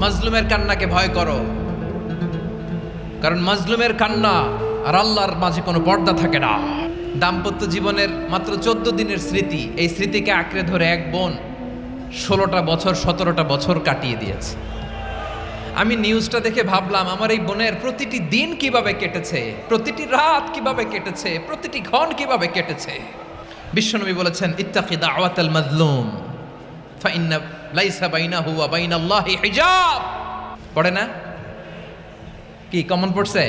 মাজলুমের কান্নাকে ভয় করো, কারণ মাজলুমের কান্না আর আল্লাহর মাঝে কোনো পর্দা থাকে না। দাম্পত্য জীবনের মাত্র 14 দিনের স্মৃতি, এই স্মৃতিকে আঁকড়ে ধরে এক বোন 16টা বছর 17টা বছর কাটিয়ে দিয়েছে। আমি নিউজটা দেখে ভাবলাম আমার এই বোনের প্রতিটি দিন কিভাবে কেটেছে, প্রতিটি রাত কিভাবে কেটেছে, প্রতিটি ক্ষণ কিভাবে কেটেছে। বিশ্বনবী বলেছেন, ইত্তাকি দাওয়াতাল মাজলুম ফাইন্না লাইসা বাইনাহু ওয়া বাইনাল্লাহি হিজাব। পড়ে না কি কমন পড়ছে?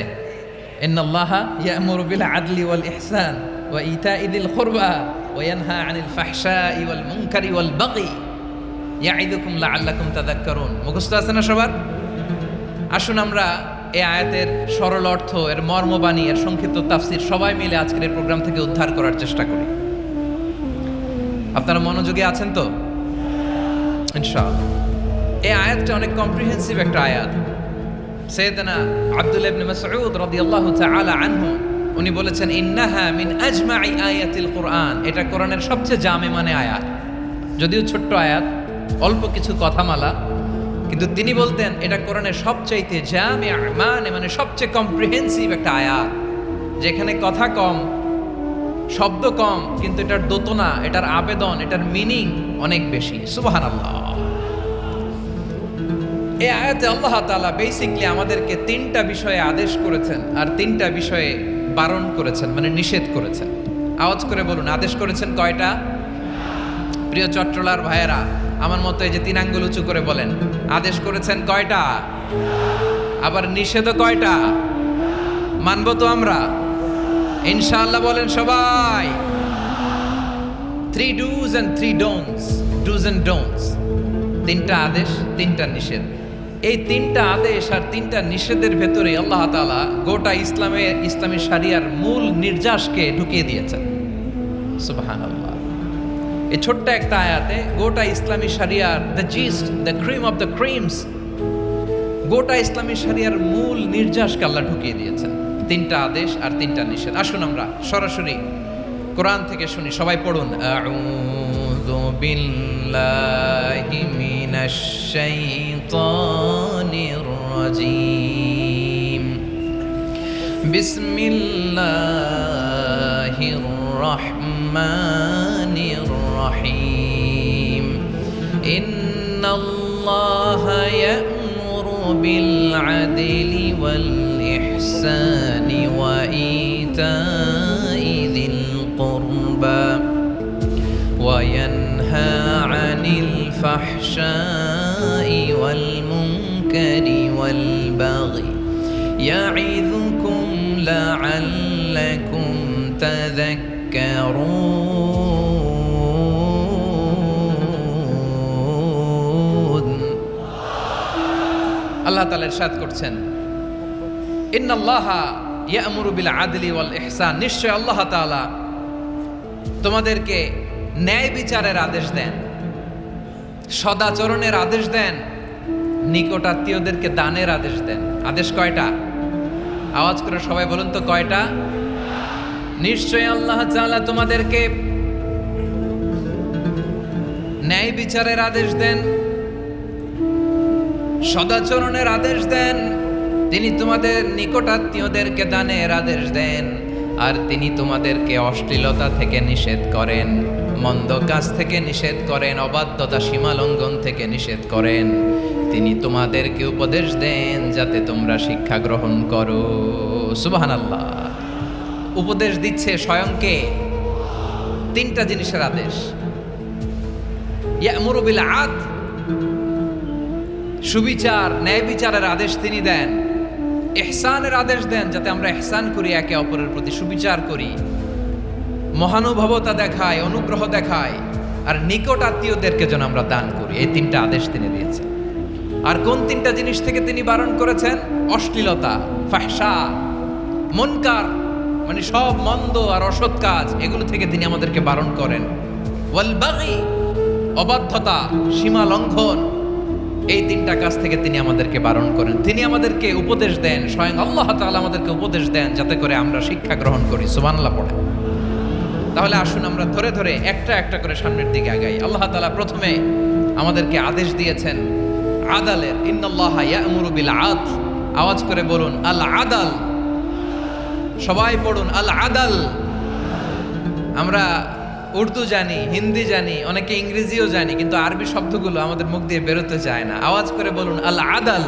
ইন্নাল্লাহা ইয়া'মুরু বিল আদলি ওয়াল ইহসান ওয়া ইতা'i যিল কুরবা ওয়া ইয়ানহা আনিল ফাহশাই ওয়াল মুনকারি ওয়াল বাগি ইয়া'iদুকুম লাআল্লাকুম তাযাক্কারুন। মুখস্থ আছে না সবার? আসুন আমরা এই আয়াতের সরল অর্থ, এর মর্মবাণী, এর সংক্ষিপ্ত তাফসীর সবাই মিলে আজকের এই প্রোগ্রাম থেকে উদ্ধার করার চেষ্টা করি। আপনারা মনোযোগী আছেন তো? ইনশাআল্লাহ। এই আয়াতটা অনেক কম্প্রিহেন্সিভ একটা আয়াত। সাইয়েদনা আব্দুল্লাহ ইবনে মাসউদ রাদিয়াল্লাহু তাআলা আনহু উনি বলেছেন, ইন্নাহা মিন আজমাই আয়াতিল কুরআন। এটা কোরআনের সবচেয়ে জামে মানে আয়াত। যদিও ছোট্ট আয়াত, অল্প কিছু কথামালা, কিন্তু তিনি বলতেন এটা কোরআনের সবচাইতে জামে মানে সবচেয়ে কম্প্রিহেন্সিভ একটা আয়াত, যেখানে কথা কম, শব্দ কম, কিন্তু এটার দোতনা, এটার আবেদন, এটার মিনিং অনেক বেশি। সুবহানাল্লাহ। এই আয়াতে আল্লাহ তাআলা বেসিক্যালি আমাদেরকে 3টা বিষয়ে আদেশ করেছেন আর 3টা বিষয়ে বারণ করেছেন, মানে নিষেধ করেছেন। আওয়াজ করে বলুন, আদেশ করেছেন কয়টা? প্রিয় চট্টলার ভাইয়েরা, আমার মতো এই যে 3 আঙ্গুল উঁচু করে বলেন, আদেশ করেছেন কয়টা? আবার নিষেধও কয়টা? মানবো তো আমরা ইনশাআল্লাহ? বলেন সবাই। 3 do's and 3 don'ts, do's and don'ts। 3টা আদেশ, 3টা নিষেধ। এই 3টা আদেশ আর 3টা নিষেধের ভেতরে আল্লাহ তাআলা গোটা ইসলামী শরিয়ার মূল নির্যাসকে ঢুকিয়ে দিয়েছেন। সুবহানাল্লাহ। এই ছোট্ট একটা আয়াতে গোটা ইসলামী শরিয়ার, the gist, the cream of the creams, গোটা ইসলামী শরিয়ার মূল নির্যাসকে আল্লাহ ঢুকিয়ে দিয়েছেন। 3টা আদেশ আর 3টা নিষেধ। আসুন আমরা সরাসরি কোরআন থেকে শুনি, সবাই পড়ুন। আউযু বিল্লাহি মিনাশ শাইতানির রাজীম। বিসমিল্লাহির রাহমানির রাহিম। ইন্নাল্লাহা ইয়া'মুরু বিল আদলি ওয়াল ইহসানি ওয়া ইতা'i যিল কুরবা ওয়া ইয়ানহা আনিল ফাহশাই ওয়াল মুনকারি ওয়াল বাগি ইয়া'ইযুকুম লাআল্লাকুম তাযাক্কারুন। আল্লাহ তাআলা ইরশাদ করছেন, ইন্নাল্লাহা ইয়া'মুরু বিল আদলি ওয়াল ইহসান। নিশ্চয় আল্লাহ তাআলা তোমাদেরকে ন্যায় বিচারের আদেশ দেন, সদাচরণের আদেশ দেন, নিকটাত্মীয়দেরকে দানের আদেশ দেন। আদেশ কয়টা? আওয়াজ করে সবাই বলুন তো কয়টা? নিশ্চয় আল্লাহ তাআলা তোমাদেরকে ন্যায় বিচারের আদেশ দেন, সদাচরণের আদেশ দেন, তিনি তোমাদের নিকটাত্মীয়দেরকে দানের আদেশ দেন, আর তিনি তোমাদেরকে অশ্লীলতা থেকে নিষেধ করেন, মন্দ কাজ থেকে নিষেধ করেন, অবাধ্যতা সীমা লঙ্ঘন থেকে নিষেধ করেন। তিনি তোমাদেরকে উপদেশ দেন যাতে তোমরা শিক্ষা গ্রহণ করো। সুবহানাল্লাহ। উপদেশ দিচ্ছে স্বয়ংকে। 3টা জিনিসের আদেশ। ইয়া'মুরু বিল আদল, সুবিচার, ন্যায় বিচারের আদেশ তিনি দেন। ইহসানের আদেশ দেন, যাতে আমরা ইহসান করি, একে অপরের প্রতি সুবিচার করি, মহানুভবতা দেখায়, অনুগ্রহ দেখায়, আর নিকট আত্মীয়দেরকে যেন আমরা দান করি। এই 3টা আদেশ তিনি দিয়েছেন। আর কোন 3টা জিনিস থেকে তিনি বারণ করেছেন? অশ্লীলতা, ফাহশা, মুনকার, মানে সব মন্দ আর অসৎ কাজ, এগুলো থেকে তিনি আমাদেরকে বারণ করেন। ওয়াল বাগি, অবাধ্যতা, সীমা লঙ্ঘন, এই 3টা কাজ থেকে তিনি আমাদেরকে বারণ করেন। তিনি আমাদেরকে উপদেশ দেন, স্বয়ং আল্লাহ তাআলা আমাদেরকে উপদেশ দেন যাতে করে আমরা শিক্ষা গ্রহণ করি। সুবহানাল্লাহ পড়ে। তাহলে আসুন আমরা ধরে ধরে একটা একটা করে সামনের দিকে আগাই। আল্লাহ তাআলা প্রথমে আমাদেরকে আদেশ দিয়েছেন আদালের। ইন্নাল্লাহা ইয়া'মুরু বিল আদল, আওয়াজ করে বলুন আল আদাল। সবাই পড়ুন আল আদাল। আমরা উর্দু জানি, হিন্দি জানি, অনেকে ইংরেজিও জানি, কিন্তু আরবি শব্দগুলো আমাদের মুখ দিয়ে বেরোতে চায় না। আওয়াজ করে বলুন আল আদাল।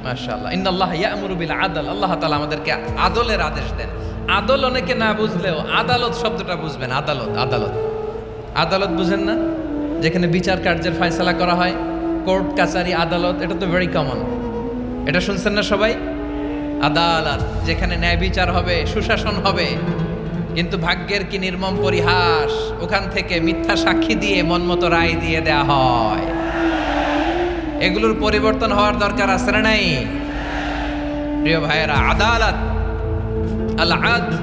মাশাআল্লাহ, ইন্নাল্লাহা ইয়া'মুরু বিল আদল। আল্লাহ তাআলা আমাদেরকে আদলের আদেশ দেন। আদল অনেকে না বুঝলেও আদালত শব্দটা বুঝবেন। আদালত, আদালত, আদালত বুঝেন না? যেখানে বিচার কার্যের ফয়সালা করা হয়, কোর্ট কাছারি আদালত, এটা তো ভেরি কমন। এটা শুনছেন না সবাই? আদালত, যেখানে ন্যায় বিচার হবে, সুশাসন হবে। কিন্তু ভাগ্যের কি নির্মম পরিহাস, ওখান থেকে মিথ্যা সাক্ষী দিয়ে মনমতো রায় দিয়ে দেয়া হয়। এগুলোর পরিবর্তন হওয়ার দরকার আছে না নাই? প্রিয় ভাইয়েরা, আদালত, আল আদল,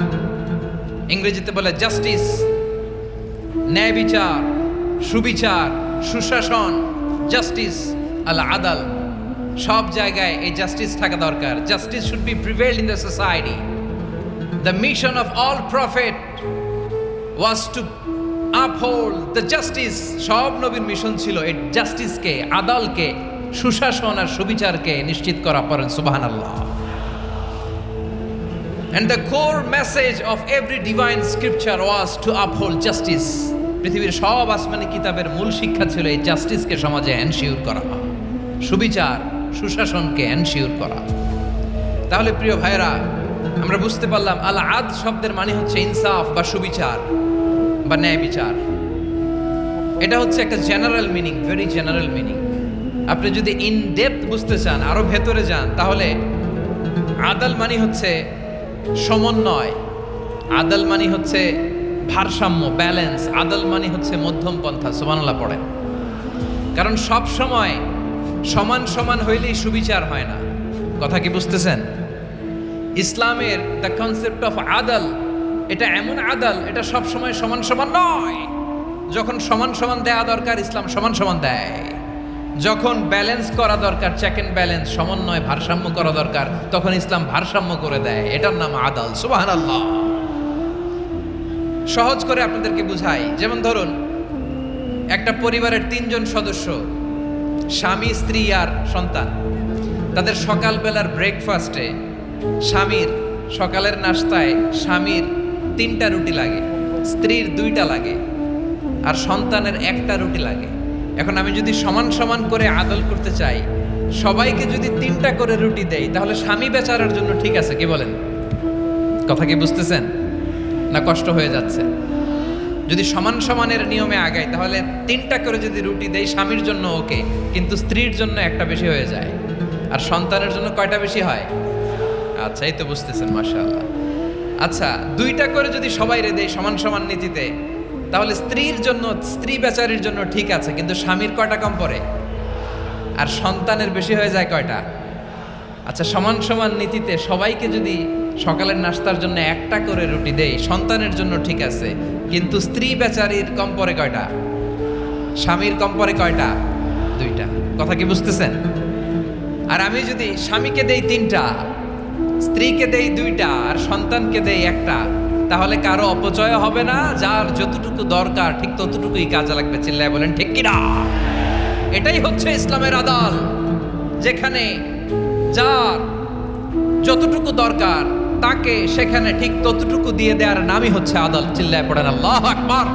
ইংরেজিতে বলে জাস্টিস, ন্যায় বিচার, সুবিচার, সুশাসন, জাস্টিস, আল আদাল। সব জায়গায় এই জাস্টিস থাকা দরকার। Justice should be prevailed in the society. The mission of all prophet was to uphold the justice. সব নবীর মিশন ছিল এই জাস্টিসকে, আদালকে, সুশাসন আর সুবিচারকে নিশ্চিত করা। পড়েন সুবহানাল্লাহ। And the core message of every divine scripture was to uphold justice. পৃথিবীর সব আসমানি কিতাবের মূল শিক্ষা ছিল এই জাস্টিসকে সমাজে এনশিওর করা, সুবিচার, সুশাসনকে এনশিওর করা। তাহলে প্রিয় ভাইরা, আমরা বুঝতে পারলাম আল আদ শব্দের মানে হচ্ছে ইনসাফ বা সুবিচার বা ন্যায় বিচার। এটা হচ্ছে একটা general meaning, very general meaning. আপনি যদি ইন ডেপথ বুঝতে চান, আরো ভেতরে যান, তাহলে আদাল মানে হচ্ছে সমন্বয়, আদাল মানে হচ্ছে ভারসাম্য, ব্যালেন্স। আদাল মানে হচ্ছে মধ্যম পন্থা। সুবহানাল্লাহ পড়েন। কারণ সব সময় সমান সমান হইলেই সুবিচার হয় না। কথা কি বুঝতেছেন? ইসলামের দ্য কনসেপ্ট অফ আদাল, এটা এমন আদাল, এটা সব সময় সমান সমান নয়। যখন সমান সমান দেয়া দরকার, ইসলাম সমান সমান দেয়। যখন ব্যালেন্স করা দরকার, চেক এন্ড ব্যালেন্স, সমন্বয়, ভারসাম্য করা দরকার, তখন ইসলাম ভারসাম্য করে দেয়। এটার নাম আদাল। সুবহানাল্লাহ। সহজ করে আপনাদেরকে বুঝাই। যেমন ধরুন, একটা পরিবারের 3 জন সদস্য, স্বামী, স্ত্রী আর সন্তান। তাদের সকালবেলার ব্রেকফাস্টে, স্বামীর সকালের নাস্তায় স্বামীর 3টা রুটি লাগে, স্ত্রীর 2টা লাগে, আর সন্তানের 1টা রুটি লাগে। এখন আমি যদি সমান সমান করে আদল করতে চাই, সবাইকে যদি 3টা করে রুটি দেই, তাহলে স্বামী বেচারার জন্য ঠিক আছে? কি বলেন? কথা কি বুঝতেছেন না কষ্ট হয়ে যাচ্ছে? যদি সমান সমানের নিয়মে আগাই, তাহলে 3টা করে যদি রুটি দেই, স্বামীর জন্য ওকে, কিন্তু স্ত্রীর জন্য 1টা বেশি হয়ে যায়। আর সন্তানের জন্য কয়টা বেশি হয়? আচ্ছা, এই তো বুঝতেছেন, মাশাআল্লাহ। আচ্ছা, 2টা করে যদি সবাই দেই সমান সমান নীতিতে, তাহলে স্ত্রীর জন্য, স্ত্রী বেচারির জন্য ঠিক আছে, কিন্তু স্বামীর কয়টা কম পড়ে? আর সন্তানের বেশি হয়ে যায় কয়টা? আচ্ছা, সমান সমান নীতিতে সবাইকে যদি সকালের নাস্তার জন্য 1টা করে রুটি দেই, সন্তানের জন্য ঠিক আছে, কিন্তু স্ত্রী বেচারির কম পড়ে কয়টা? স্বামীর কম পড়ে কয়টা? 2টা। কথা কি বুঝতেছেন? আর আমি যদি স্বামীকে দেই 3টা, স্ত্রীকে দেই 2টা, আর সন্তানকে দেই 1টা, তাহলে কারো অপচয় হবে না। যার যতটুকু দরকার ঠিক ততটুকুই কাজে লাগবে। চিল্লায় বলেন ঠিক কিনা? এটাই হচ্ছে ইসলামের আদাল, যেখানে যার যতটুকু দরকার তাকে সেখানে ঠিক ততটুকু দিয়ে দেওয়ার নামই হচ্ছে আদাল। চিল্লায় পড়েন আল্লাহু আকবার।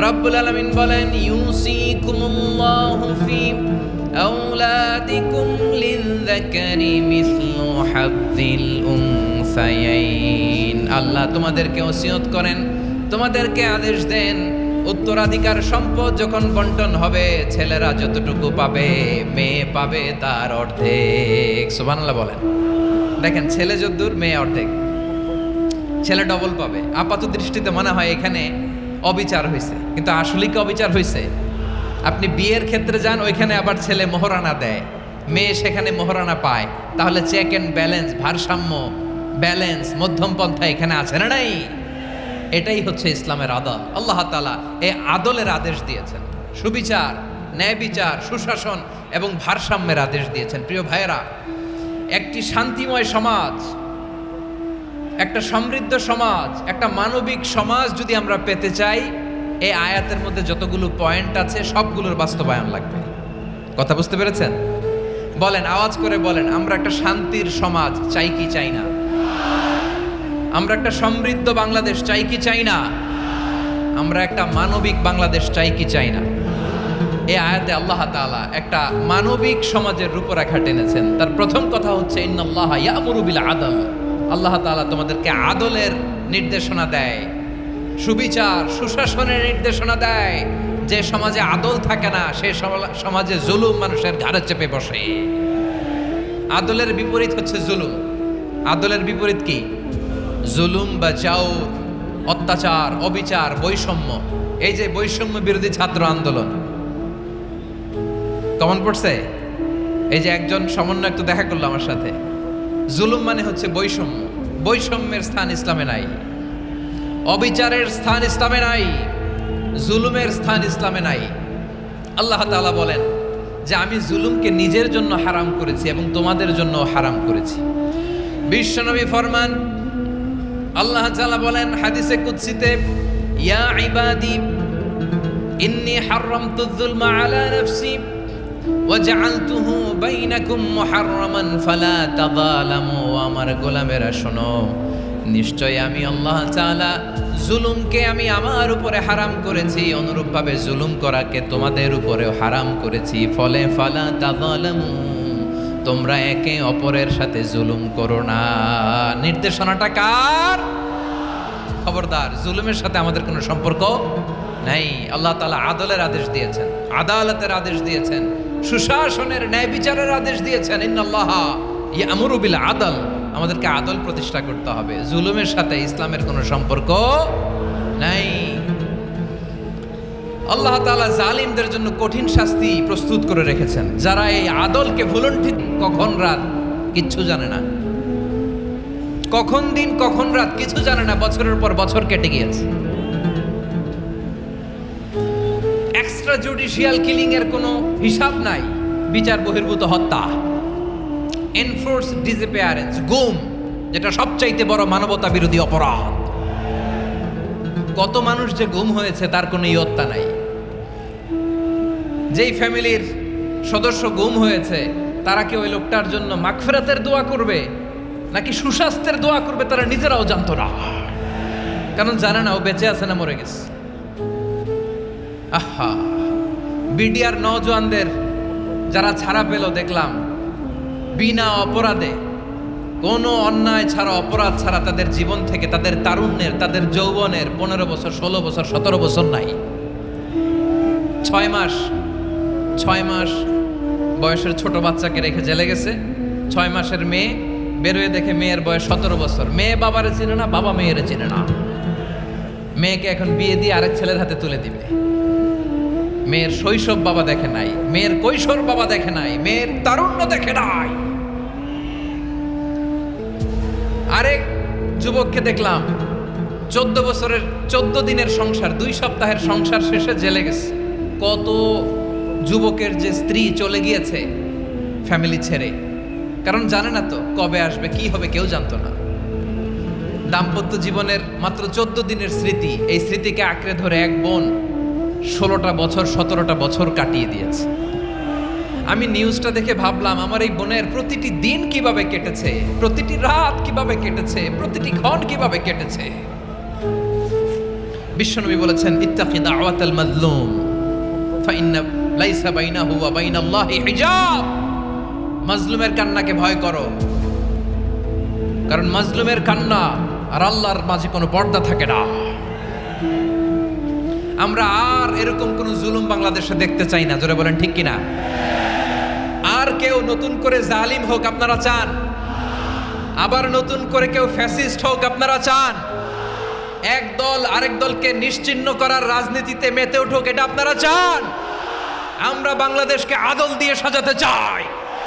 রব্বুল আলামিন বলেন, ইউসিকুমুল্লাহু ফি আওলাদিকুম লিযযাকারি মিসলু হাযযিল উনসায়াইন। আল্লাহ তোমাদেরকে ওসিয়ত করেন, তোমাদেরকে আদেশ দেন, উত্তরাধিকার সম্পদ যখন বন্টন হবে, ছেলেরা যতটুকু পাবে, মেয়ে পাবে তার অর্ধেক। সুবহানাল্লাহ বলেন। দেখেন, ছেলে যদ্দূর, মেয়ে অর্ধেক। ছেলে ডবল পাবে। আপাত দৃষ্টিতে মনে হয় এখানে অবিচার হয়েছে, কিন্তু আসলে কি অবিচার হয়েছে? আপনি বিয়ের ক্ষেত্রে যান, ওইখানে আবার ছেলে মোহরানা দেয়, মেয়ে সেখানে মোহরানা পায়। তাহলে চেক এন্ড ব্যালেন্স, ভারসাম্য, ব্যালেন্স, মধ্যম পন্থা এখানে আছে না নাই? এটাই হচ্ছে ইসলামের আদল। আল্লাহ তাআলা এই আদলের আদেশ দিয়েছেন, সুবিচার, ন্যায় বিচার, সুশাসন এবং ভারসাম্যের আদেশ দিয়েছেন। প্রিয় ভাইয়েরা, একটি শান্তিময় সমাজ, একটা সমৃদ্ধ সমাজ, একটা মানবিক সমাজ যদি আমরা পেতে চাই, এই আয়াতের মধ্যে যতগুলো পয়েন্ট আছে সবগুলোর বাস্তবায়ন লাগবে। কথা বুঝতে পেরেছেন? বলেন, আওয়াজ করে বলেন, আমরা একটা শান্তির সমাজ চাই কি চাই না? আমরা একটা সমৃদ্ধ বাংলাদেশ চাই কি চাই না? আমরা একটা মানবিক বাংলাদেশ চাই কি চাই না? এই আয়াতে আল্লাহ তাআলা একটা মানবিক সমাজের রূপরেখা টেনেছেন। তার প্রথম কথা হচ্ছে ইন্নাল্লাহা ইয়ামুরু বিল আদল। আল্লাহ তাআলা তোমাদেরকে আদলের নির্দেশনা দেয়, সুবিচার সুশাসনের নির্দেশনা দেয়। যে সমাজে আদল থাকে না সে সমাজে জুলুম মানুষের ঘাড়ে চেপে বসে। আদলের বিপরীত হচ্ছে জুলুম। আদলের বিপরীত কি? জুলুম বা জাওর, অত্যাচার, অবিচার, বৈষম্য। এই যে বৈষম্য বিরোধী ছাত্র আন্দোলন কমন পড়ছে? এই যে একজন সমন্বয়ক তো দেখা করলো আমার সাথে। জুলুম মানে হচ্ছে বৈষম্য। বৈষম্যের স্থান ইসলামে নাই, অবিচারের স্থান ইসলামে নাই, জুলুমের স্থান ইসলামে নাই। আল্লাহ তাআলা বলেন যে আমি জুলুমকে নিজের জন্য হারাম করেছি এবং তোমাদের জন্য হারাম করেছি। বিশ্বনবী ফরমান, আল্লাহ তাআলা বলেন হাদিসে কুদসিতে, ইয়া ইবাদি ইন্নী হারামতু যুলমা আলা নাফসি ওয়াজআলতুহু বাইনাকুম মুহাররামান ফালা তাযালামু। আমার গোলামেরা শোনো, নিশ্চয় আমি আল্লাহ তাআলা জুলুমকে আমি আমার উপরে হারাম করেছি, অনুরূপভাবে জুলুম করাকে তোমাদের উপরেও হারাম করেছি। ফলে ফালা তাযালামু, তোমরা একে অপরের সাথে জুলুম করো না। নির্দেশনাটা কার? খবরদার, জুলুমের সাথে আমাদের কোনো সম্পর্ক নাই। আল্লাহ তাআলা আদলের আদেশ দিয়েছেন, আদালতের আদেশ দিয়েছেন, সুশাসনের ন্যায় বিচারের আদেশ দিয়েছেন। ইন্নাল্লাহা ইয়ামুরু বিল আদল। আমাদেরকে আদল প্রতিষ্ঠা করতে হবে। জুলুমের সাথে ইসলামের কোনো সম্পর্ক নাই। আল্লাহ তাআলা জালিমদের জন্য কঠিন শাস্তি প্রস্তুত করে রেখেছেন। যারা এই আদলকে ভুলণ্ঠিত, কখন রাত কিচ্ছু জানে না, কখন দিন কখন রাত কিছু জানে না, বছরের পর বছর কেটে গিয়েছে। এক্সট্রা জুডিশিয়াল কিলিং এর কোনো হিসাব নাই। বিচার বহির্ভূত হত্যা, এনফোর্সড ডিসঅ্যাপিয়ারেন্স, গুম, যেটা সবচাইতে বড় মানবতা বিরোধী অপরাধ। কত মানুষ যে গুম হয়েছে তার কোনো ইয়ত্তা নাই। যেই ফ্যামিলির সদস্য গুম হয়েছে তারা কি ওই লোকটার জন্য মাগফিরাতের দোয়া করবে নাকি সুস্বাস্থ্যের দোয়া করবে তারা নিজেরাও জানতো না, কারণ জানে না ও বেঁচে আছে না মরে গেছে। আহা, বিডিআর নওজোয়ানদের যারা ছাড়া পেল দেখলাম, বিনা অপরাধে, কোনো অন্যায় ছাড়া, অপরাধ ছাড়া তাদের জীবন থেকে, তাদের তারুণ্যের, তাদের যৌবনের 15 বছর, 16 বছর, 17 বছর নাই, 6 মাস বয়সের ছোট বাচ্চাকে রেখে জেলে গেছে। 6 মাসের মেয়ে বেরোয় দেখে মেয়ের বয়স 17 বছর। মেয়ে বাবারে চিনে না, বাবা মেয়েরে চিনে না। মেয়েকে এখন বিয়ে দিয়ে আরেক ছেলের হাতে তুলে দিবে। মেয়ের শৈশব বাবা দেখে নাই, মেয়ের কৈশোর বাবা দেখে নাই, মেয়ের তারুণ্য দেখে নাই। আরেক যুবককে দেখলাম 14 বছরের 14 দিনের সংসার, 2 সপ্তাহের সংসার শেষে জেলে গেছে। কত যুবকের যে স্ত্রী চলে গিয়েছে ফ্যামিলি ছেড়ে, কারণ জানে না তো কবে আসবে, কি হবে, কেউ জানতো না। দাম্পত্য জীবনের মাত্র 14 দিনের স্মৃতি, এই স্মৃতিকে আঁকড়ে ধরে এক বোন 16টা বছর 17টা বছর কাটিয়ে দিয়েছে। আমি নিউজটা দেখে ভাবলাম আমার এই বোনের প্রতিটি দিন কিভাবে কেটেছে, প্রতিটি রাত কিভাবে কেটেছে, প্রতিটি ক্ষণ কিভাবে কেটেছে। বিশ্বনবী বলেছেন, ইত্তাকি দাওয়াতাল মাজলুম ফাইন্না লাইসা বাইনাহু ওয়া বাইনাল্লাহি হিজাব। মাজলুমের কান্নাকে ভয় করো, কারণ মাজলুমের কান্না আর আল্লাহর মাঝে কোনো পর্দা থাকে না। আমরা আর এরকম কোন জুলুম বাংলাদেশে দেখতে চাই না। জোরে বলেন ঠিক কিনা? আর কেউ নতুন করে জালিম হোক আপনারা চান? আবার নতুন করে কেউ ফ্যাসিস্ট হোক আপনারা চান? এক দল আরেক দলকে নিশ্চিহ্ন করার রাজনীতিতে মেতে উঠুক এটা আপনারা চান? আমরা বাংলাদেশকে আদল দিয়ে সাজাতে চাই।